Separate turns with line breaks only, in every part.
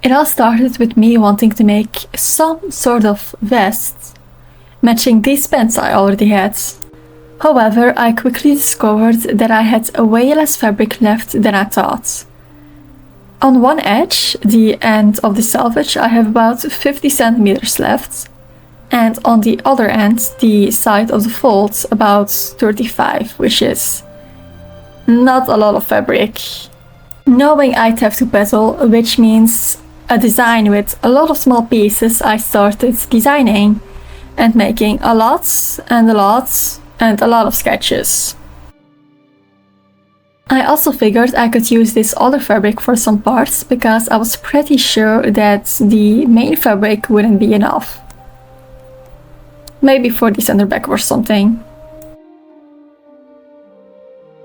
It all started with me wanting to make some sort of vest, matching these pants I already had. However, I quickly discovered that I had way less fabric left than I thought. On one edge, the end of the selvage, I have about 50 centimeters left, and on the other end, the side of the fold, about 35, which is not a lot of fabric. Knowing I'd have to bezel, which means a design with a lot of small pieces, I started designing and making a lot of sketches. I also figured I could use this other fabric for some parts because I was pretty sure that the main fabric wouldn't be enough. Maybe for the center back or something.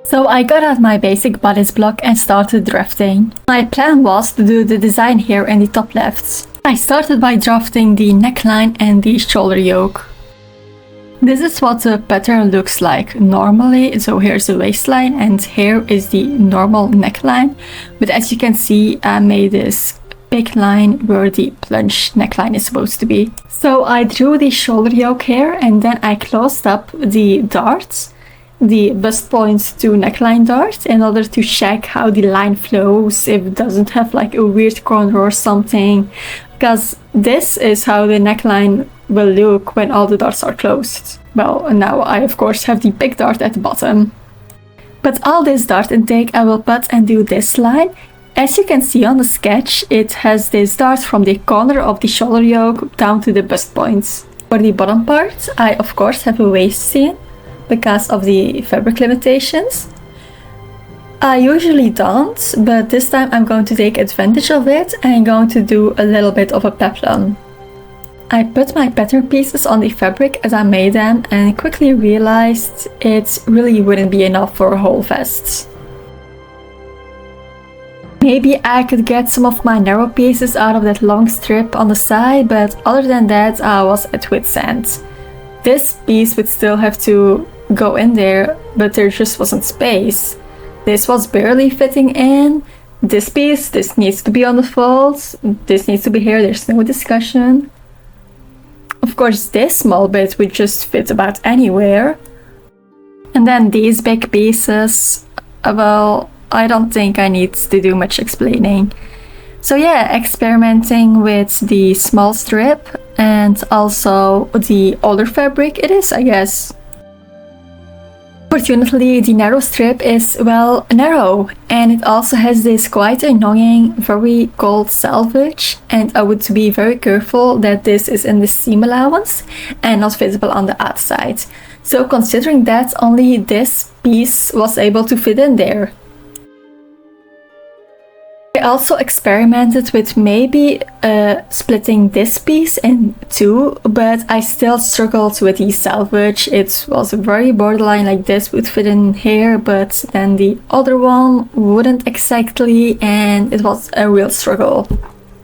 So I got out my basic bodice block and started drafting. My plan was to do the design here in the top left. I started by drafting the neckline and the shoulder yoke. This is what the pattern looks like normally, so here's the waistline and here is the normal neckline, but as you can see I made this big line where the plunge neckline is supposed to be. So I drew the shoulder yoke here and then I closed up the darts, the bust point to neckline dart, in order to check how the line flows, if it doesn't have like a weird corner or something, because this is how the neckline will look when all the darts are closed. Well, now I of course have the big dart at the bottom. But all this dart intake I will put and do this line. As you can see on the sketch, it has this dart from the corner of the shoulder yoke down to the bust points. For the bottom part, I of course have a waist seam because of the fabric limitations. I usually don't, but this time I'm going to take advantage of it and I'm going to do a little bit of a peplum. I put my pattern pieces on the fabric as I made them and quickly realized it really wouldn't be enough for a whole vest. Maybe I could get some of my narrow pieces out of that long strip on the side, but other than that I was at wit's end. This piece would still have to go in there, but there just wasn't space. This was barely fitting in. This piece, this needs to be on the folds. This needs to be here, there's no discussion. Of course, this small bit would just fit about anywhere. And then these big pieces, well, I don't think I need to do much explaining. So yeah, experimenting with the small strip and also the older fabric it is, I guess. Fortunately, the narrow strip is, well, narrow, and it also has this quite annoying, very cold selvage, and I would be very careful that this is in the seam allowance and not visible on the outside. So considering that, only this piece was able to fit in there. I also experimented with maybe splitting this piece in two, but I still struggled with the selvage. It was very borderline, like this would fit in here, but then the other one wouldn't exactly, and it was a real struggle.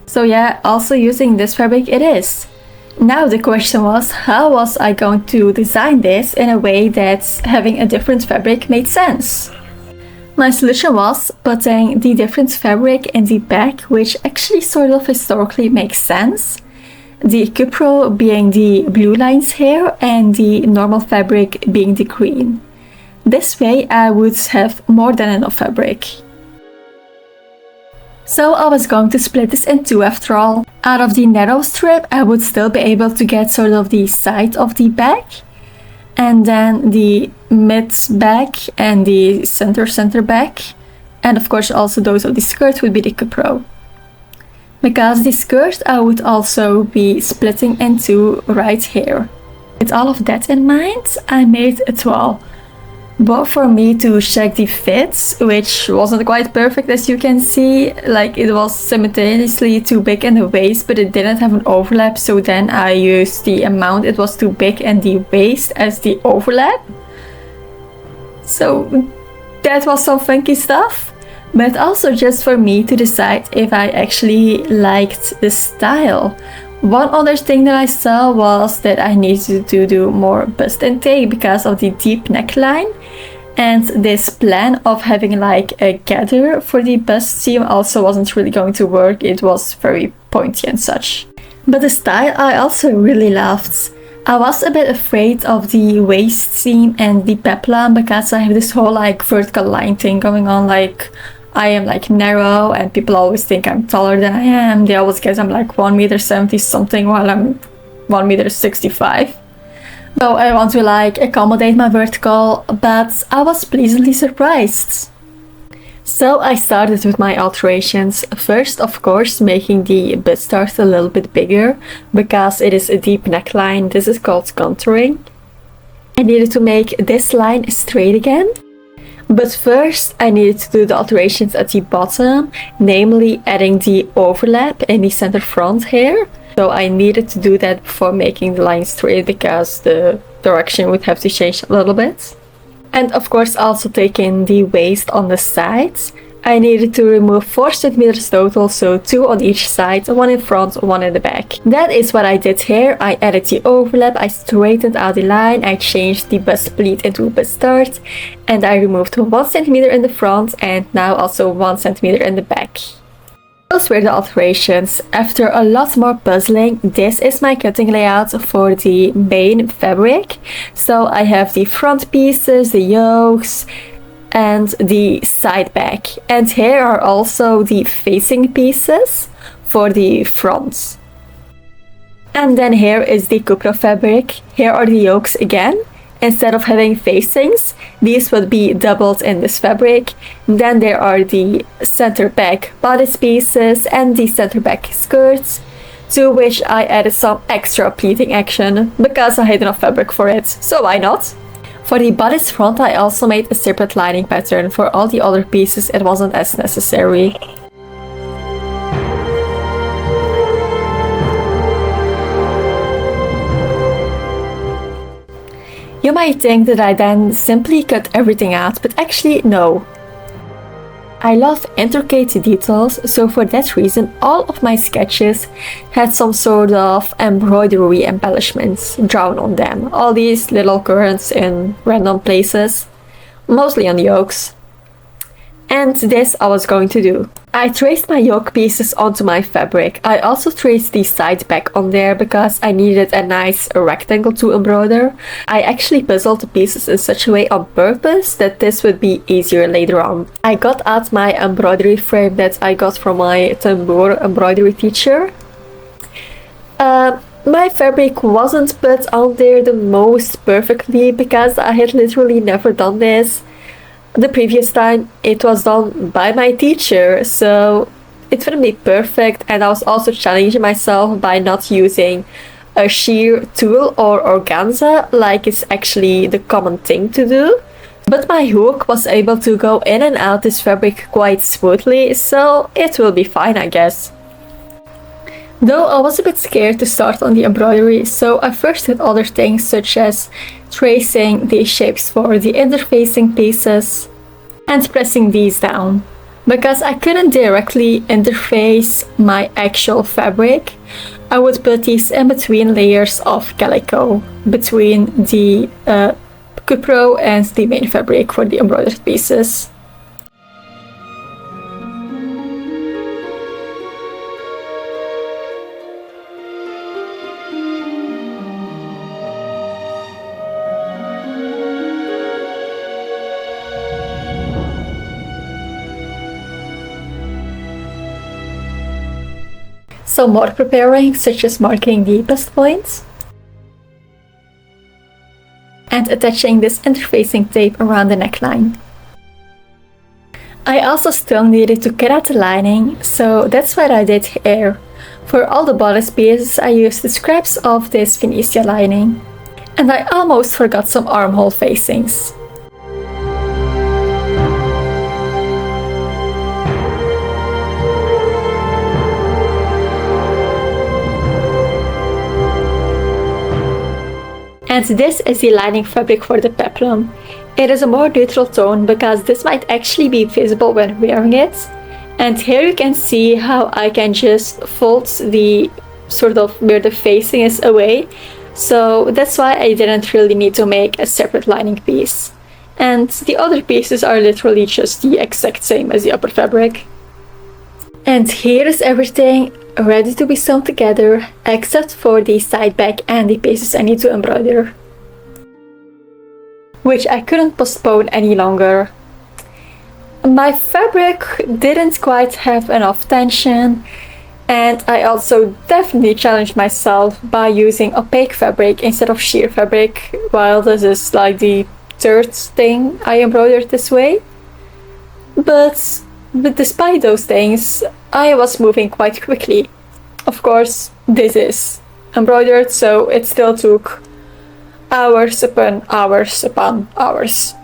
So yeah, also using this fabric it is. Now the question was, how was I going to design this in a way that having a different fabric made sense? My solution was putting the different fabric in the back, which actually sort of historically makes sense. The cupro being the blue lines here and the normal fabric being the green. This way I would have more than enough fabric. So I was going to split this in two after all. Out of the narrow strip I would still be able to get sort of the side of the back, and then the mid back and the center back, and of course also those of the skirt would be the cupro. Because the skirt I would also be splitting into right here. With all of that in mind, I made a toile. Both for me to check the fits, which wasn't quite perfect as you can see, like it was simultaneously too big in the waist but it didn't have an overlap, so then I used the amount it was too big in the waist as the overlap. So that was some funky stuff, but also just for me to decide if I actually liked the style. One other thing that I saw was that I needed to do more bust intake because of the deep neckline, And this plan of having like a gather for the bust seam also wasn't really going to work. It was very pointy and such. But the style I also really loved. I was a bit afraid of the waist seam and the peplum because I have this whole like vertical line thing going on. Like I am like narrow and people always think I'm taller than I am. They always guess I'm like 1 meter 70 something while I'm 1 meter 65. So I want to like accommodate my vertical, but I was pleasantly surprised. So I started with my alterations. First, of course, making the bust start a little bit bigger because it is a deep neckline. This is called contouring. I needed to make this line straight again. But first I needed to do the alterations at the bottom, namely adding the overlap in the center front here. So I needed to do that before making the line straight because the direction would have to change a little bit. And of course also taking the waist on the sides. I needed to remove 4 centimeters total, so 2 on each side, 1 in front, 1 in the back. That is what I did here. I added the overlap, I straightened out the line, I changed the bust pleat into a bust start, and I removed 1 centimeter in the front and now also 1 centimeter in the back. Those were the alterations. After a lot more puzzling, this is my cutting layout for the main fabric. So I have the front pieces, the yokes, and the side back. And here are also the facing pieces for the fronts. And then here is the cupro fabric. Here are the yokes again. Instead of having facings, these would be doubled in this fabric. Then there are the center back bodice pieces and the center back skirts, to which I added some extra pleating action because I had enough fabric for it, so why not? For the bodice front I also made a separate lining pattern. For all the other pieces it wasn't as necessary. You might think that I then simply cut everything out, but actually no. I love intricate details, so for that reason all of my sketches had some sort of embroidery embellishments drawn on them. All these little currents in random places, mostly on the yokes. And this I was going to do. I traced my yoke pieces onto my fabric. I also traced the side back on there because I needed a nice rectangle to embroider. I actually puzzled the pieces in such a way on purpose that this would be easier later on. I got out my embroidery frame that I got from my tambour embroidery teacher. My fabric wasn't put on there the most perfectly because I had literally never done this. The previous time it was done by my teacher, so it wouldn't be perfect, and I was also challenging myself by not using a sheer tulle or organza like it's actually the common thing to do. But my hook was able to go in and out this fabric quite smoothly, so it will be fine, I guess. Though I was a bit scared to start on the embroidery, so I first did other things such as tracing the shapes for the interfacing pieces and pressing these down. Because I couldn't directly interface my actual fabric, I would put these in between layers of calico, between the cupro and the main fabric for the embroidered pieces. Some more preparing, such as marking the bust points and attaching this interfacing tape around the neckline. I also still needed to cut out the lining, so that's what I did here. For all the bodice pieces I used the scraps of this Venetia lining. And I almost forgot some armhole facings. And this is the lining fabric for the peplum. It is a more neutral tone because this might actually be visible when wearing it. And here you can see how I can just fold the sort of where the facing is away. So that's why I didn't really need to make a separate lining piece. And the other pieces are literally just the exact same as the upper fabric. And here is everything ready to be sewn together, except for the side back and the pieces I need to embroider, which I couldn't postpone any longer. My fabric didn't quite have enough tension, and I also definitely challenged myself by using opaque fabric instead of sheer fabric, while this is like the third thing I embroidered this way. But despite those things, I was moving quite quickly. Of course, this is embroidered, so it still took hours upon hours upon hours.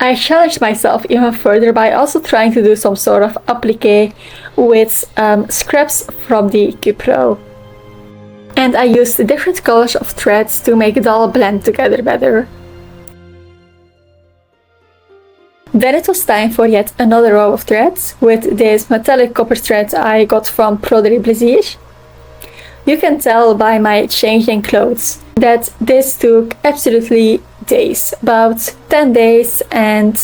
I challenged myself even further by also trying to do some sort of applique with scraps from the Cupro. And I used different colors of threads to make it all blend together better. Then it was time for yet another row of threads with this metallic copper thread I got from Broderie Plaisir. You can tell by my changing clothes that this took absolutely days, about 10 days, and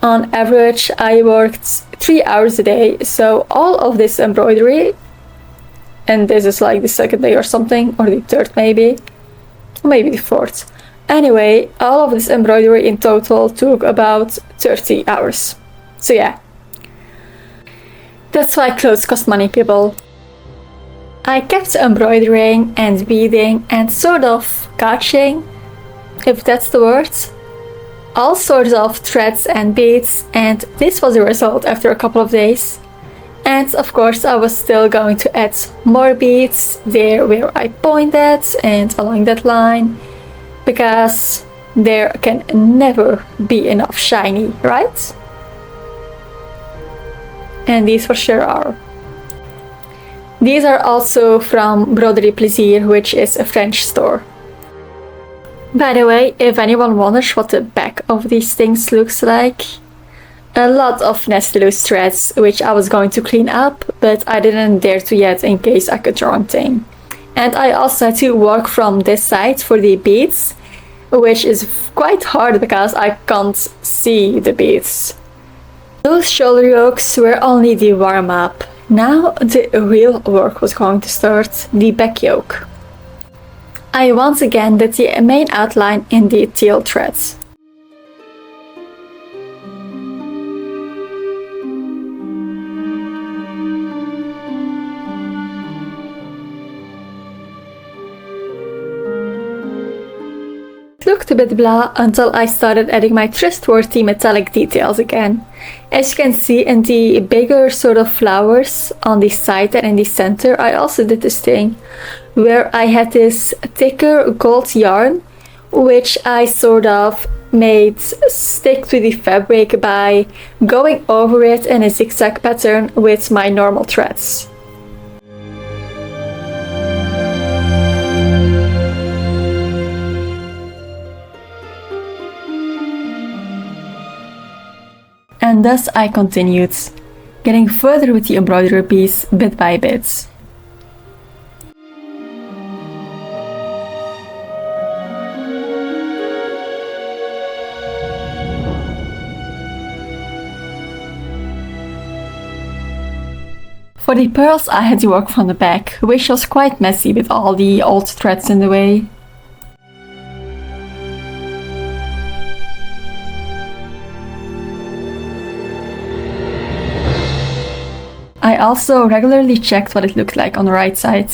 on average I worked 3 hours a day, so all of this embroidery, and this is like the second day or something, or the third maybe, or maybe the fourth. Anyway, all of this embroidery in total took about 30 hours. So yeah, that's why clothes cost money, people. I kept embroidering and beading and sort of catching, if that's the word, all sorts of threads and beads, and this was the result after a couple of days. And of course I was still going to add more beads there where I pointed and along that line, because there can never be enough shiny, right? And these for sure are. These are also from Broderie Plaisir, which is a French store. By the way, if anyone wonders what the back of these things looks like, a lot of nasty loose threads, which I was going to clean up, but I didn't dare to yet in case I cut the wrong thing. And I also had to work from this side for the beads, which is quite hard because I can't see the beads. Those shoulder yokes were only the warm-up. Now the real work was going to start, the back yoke. I once again did the main outline in the teal threads. Looked a bit blah until I started adding my trustworthy metallic details again. As you can see in the bigger sort of flowers on the side and in the center, I also did this thing where I had this thicker gold yarn, which I sort of made stick to the fabric by going over it in a zigzag pattern with my normal threads. And thus I continued, getting further with the embroidery piece bit by bit. For the pearls I had to work from the back, which was quite messy with all the old threads in the way. I also regularly checked what it looked like on the right side.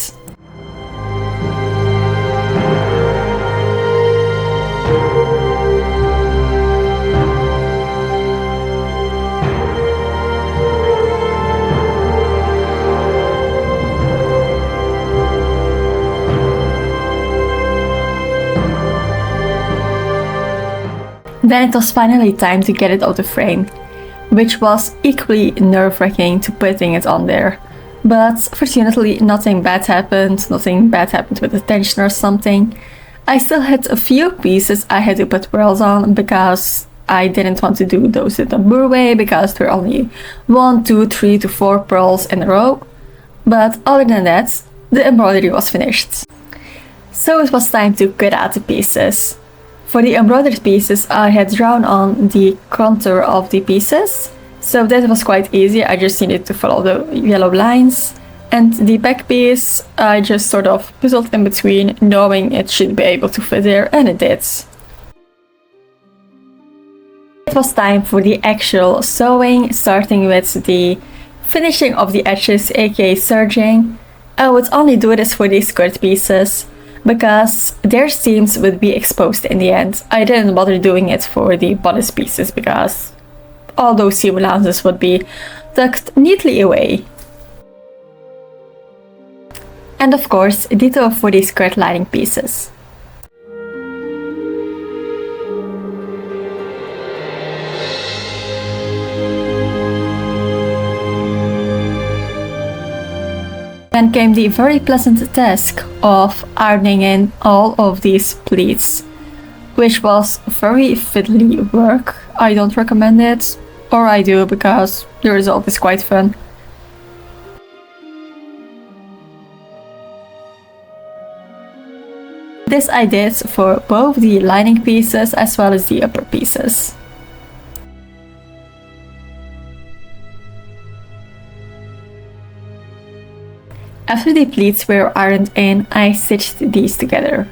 Then it was finally time to get it out of frame, which was equally nerve-wracking to putting it on there. But fortunately nothing bad happened with the tension or something. I still had a few pieces I had to put pearls on because I didn't want to do those the tambour way because there are only 1, 2, 3 to 4 pearls in a row. But other than that, the embroidery was finished. So it was time to cut out the pieces. For the embroidered pieces, I had drawn on the contour of the pieces, so that was quite easy. I just needed to follow the yellow lines. And the back piece, I just sort of puzzled in between, knowing it should be able to fit there, and it did. It was time for the actual sewing, starting with the finishing of the edges, aka serging. I would only do this for these skirt pieces, because their seams would be exposed in the end. I didn't bother doing it for the bodice pieces because all those seam allowances would be tucked neatly away. And of course, ditto for the skirt lining pieces. Then came the very pleasant task of ironing in all of these pleats, which was very fiddly work. I don't recommend it, or I do because the result is quite fun. This I did for both the lining pieces as well as the upper pieces. After the pleats were ironed in, I stitched these together.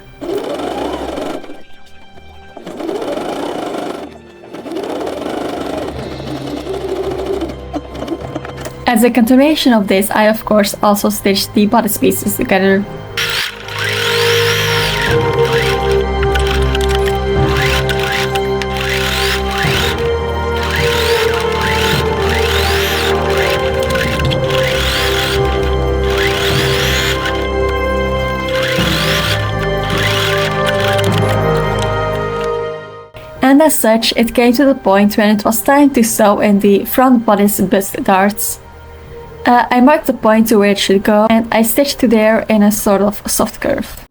As a continuation of this, I of course also stitched the bodice pieces together. And as such, it came to the point when it was time to sew in the front bodice bust darts. I marked the point to where it should go, and I stitched to there in a sort of soft curve.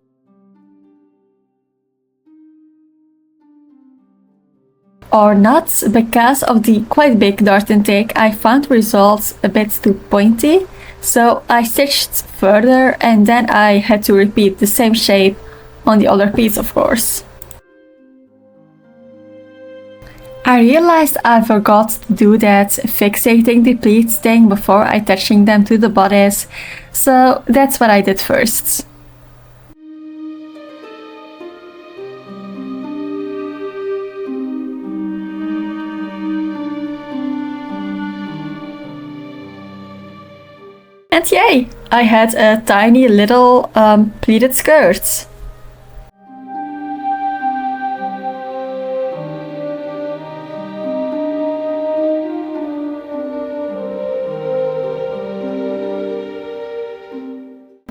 Or not, because of the quite big dart intake, I found results a bit too pointy, so I stitched further and then I had to repeat the same shape on the other piece, of course. I realized I forgot to do that fixating the pleats thing before attaching them to the bodice, so that's what I did first. And yay! I had a tiny little pleated skirt.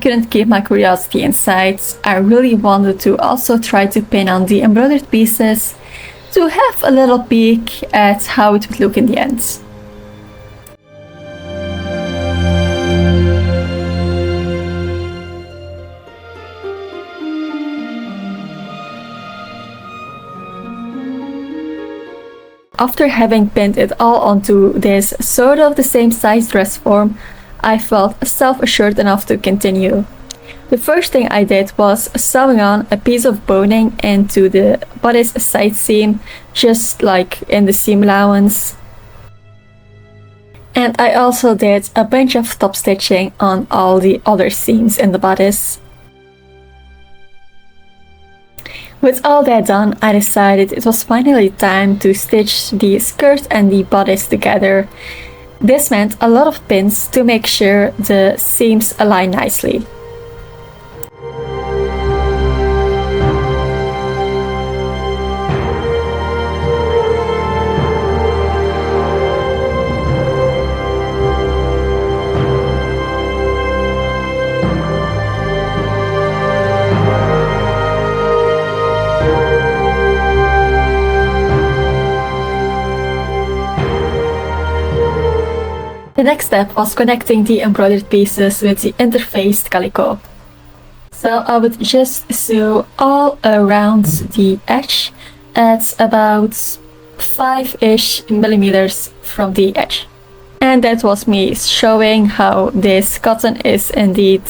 Couldn't keep my curiosity inside. I really wanted to also try to pin on the embroidered pieces to have a little peek at how it would look in the end. After having pinned it all onto this sort of the same size dress form, I felt self-assured enough to continue. The first thing I did was sewing on a piece of boning into the bodice side seam, just like in the seam allowance. And I also did a bunch of top stitching on all the other seams in the bodice. With all that done, I decided it was finally time to stitch the skirt and the bodice together. This meant a lot of pins to make sure the seams align nicely. The next step was connecting the embroidered pieces with the interfaced calico. So I would just sew all around the edge at about 5-ish millimeters from the edge. And that was me showing how this cotton is indeed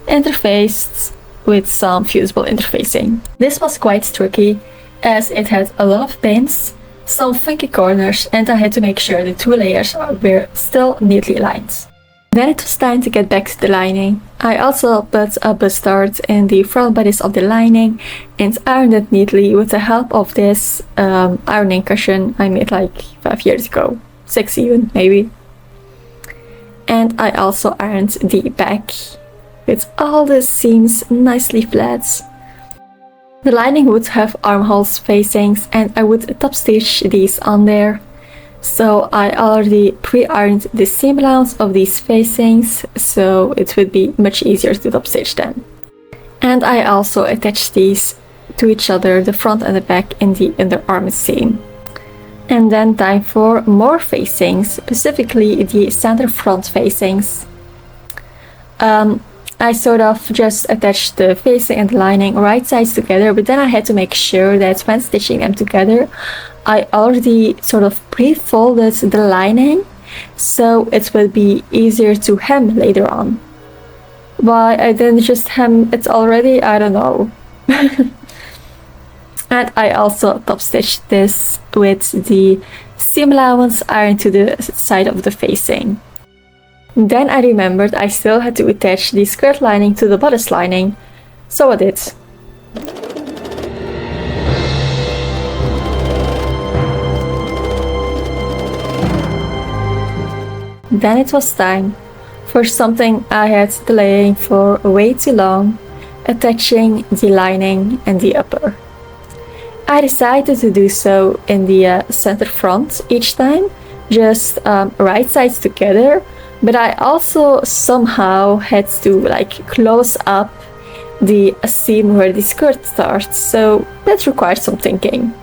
interfaced with some fusible interfacing. This was quite tricky as it had a lot of pins, some funky corners, and I had to make sure the two layers were still neatly aligned. Then it was time to get back to the lining. I also put a bustard in the front bodice of the lining and ironed it neatly with the help of this ironing cushion I made like 5 years ago, 6 even maybe. And I also ironed the back with all the seams nicely flat. The lining would have armholes facings and I would top stitch these on there. So I already pre-ironed the seam allowance of these facings, so it would be much easier to top stitch them. And I also attached these to each other, the front and the back, in the underarm seam. And then time for more facings, specifically the center front facings. I sort of just attached the facing and the lining right sides together, but then I had to make sure that when stitching them together, I already sort of pre-folded the lining, so it would be easier to hem later on. Why I didn't just hem it already, I don't know. And I also top stitched this with the seam allowance ironed to the side of the facing. Then I remembered I still had to attach the skirt lining to the bodice lining, so I did. Then it was time for something I had delaying for way too long, attaching the lining and the upper. I decided to do so in the center front each time, just right sides together, but I also somehow had to like close up the seam where the skirt starts, so that required some thinking.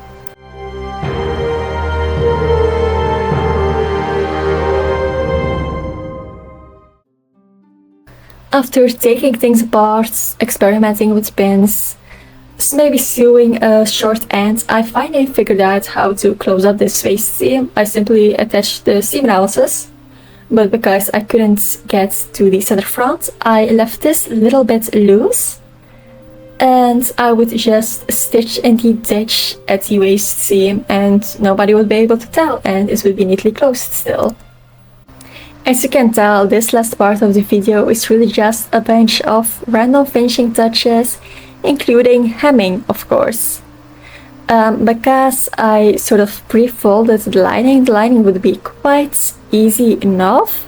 After taking things apart, experimenting with pins, maybe sewing a short end, I finally figured out how to close up this waist seam. I simply attached the seam allowances, but because I couldn't get to the center front, I left this a little bit loose, and I would just stitch in the ditch at the waist seam and nobody would be able to tell, and it would be neatly closed still. As you can tell, this last part of the video is really just a bunch of random finishing touches, including hemming, of course. Because I sort of pre-folded the lining would be quite easy enough.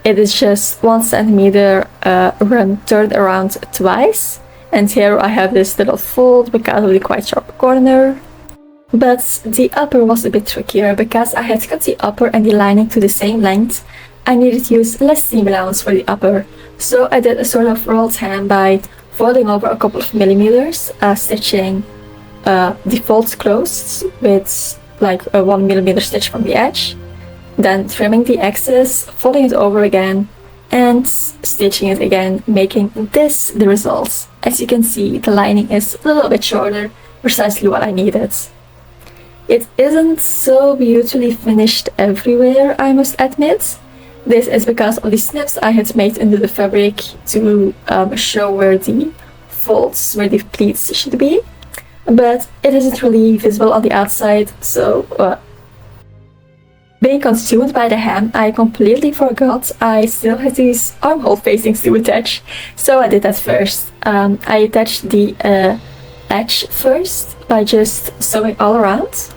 It is just 1 centimeter turned around twice, and here I have this little fold because of the quite sharp corner. But the upper was a bit trickier because I had cut the upper and the lining to the same length. I needed to use less seam allowance for the upper, so I did a sort of rolled hem by folding over a couple of millimeters, stitching the folds closed with like a 1 millimeter stitch from the edge, then trimming the excess, folding it over again, and stitching it again, making this the result. As you can see, the lining is a little bit shorter, precisely what I needed. It isn't so beautifully finished everywhere, I must admit. This is because of the snips I had made into the fabric to show where the folds, where the pleats should be, but it isn't really visible on the outside, so being consumed by the hem, I completely forgot I still had these armhole facings to attach, so I did that first. I attached the edge first by just sewing all around,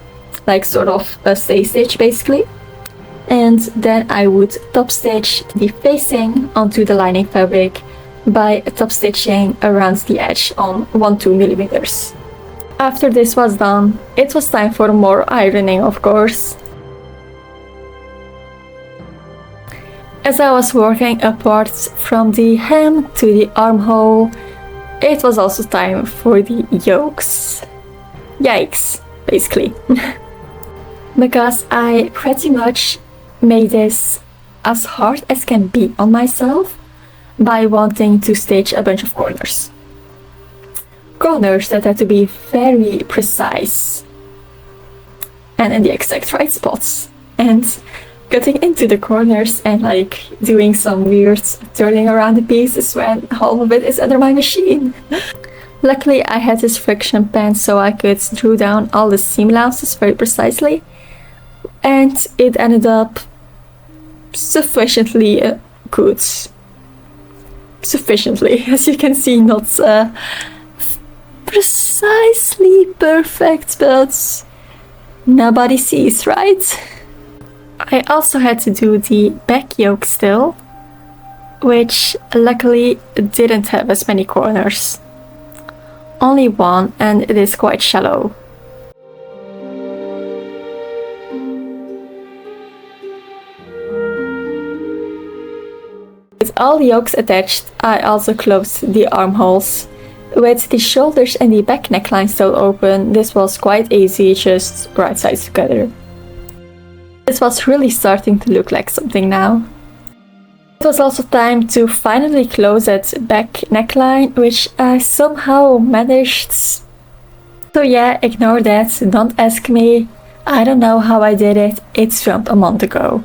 like sort of a stay stitch basically. And then I would top stitch the facing onto the lining fabric by top stitching around the edge on 1-2 millimeters. After this was done, it was time for more ironing, of course. As I was working upwards from the hem to the armhole, it was also time for the yokes. Yikes, basically. Because I pretty much made this as hard as can be on myself by wanting to stitch a bunch of corners. Corners that had to be very precise. and in the exact right spots. And cutting into the corners and like doing some weird turning around the pieces when half of it is under my machine. Luckily I had this friction pen so I could drew down all the seam allowances very precisely, and it ended up sufficiently good. Sufficiently, as you can see, not precisely perfect, but nobody sees, right? I also had to do the back yoke still, which luckily didn't have as many corners. Only one, and it is quite shallow. With all the yokes attached, I also closed the armholes. With the shoulders and the back neckline still open, this was quite easy, just right sides together. This was really starting to look like something now. It was also time to finally close that back neckline, which I somehow managed. So yeah, ignore that, don't ask me. I don't know how I did it, it's filmed a month ago.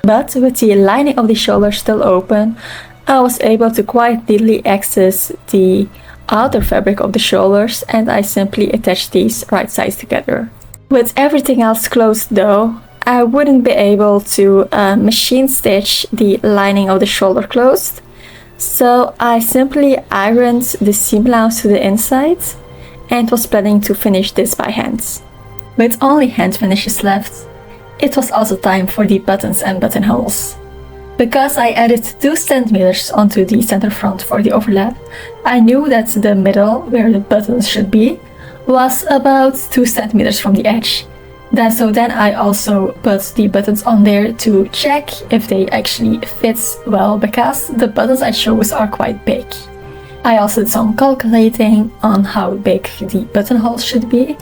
But with the lining of the shoulders still open, I was able to quite neatly access the outer fabric of the shoulders, and I simply attached these right sides together. With everything else closed though, I wouldn't be able to machine stitch the lining of the shoulder closed, so I simply ironed the seam allowance to the inside and was planning to finish this by hand. With only hand finishes left, it was also time for the buttons and buttonholes. Because I added 2 centimeters onto the center front for the overlap, I knew that the middle, where the buttons should be, was about 2 centimeters from the edge. Then I also put the buttons on there to check if they actually fit well, because the buttons I chose are quite big. I also did some calculating on how big the buttonholes should be,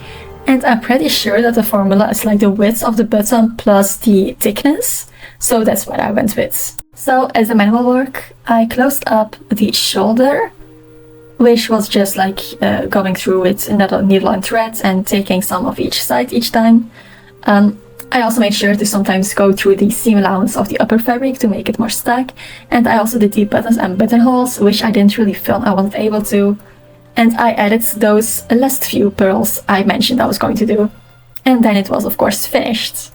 and I'm pretty sure that the formula is like the width of the button plus the thickness, so that's what I went with. So as a manual work, I closed up the shoulder, which was just like going through with another needle and thread and taking some of each side each time. I also made sure to sometimes go through the seam allowance of the upper fabric to make it more stuck, and I also did the buttons and buttonholes, which I didn't really film, I wasn't able to, and I added those last few pearls I mentioned I was going to do. And then it was of course finished.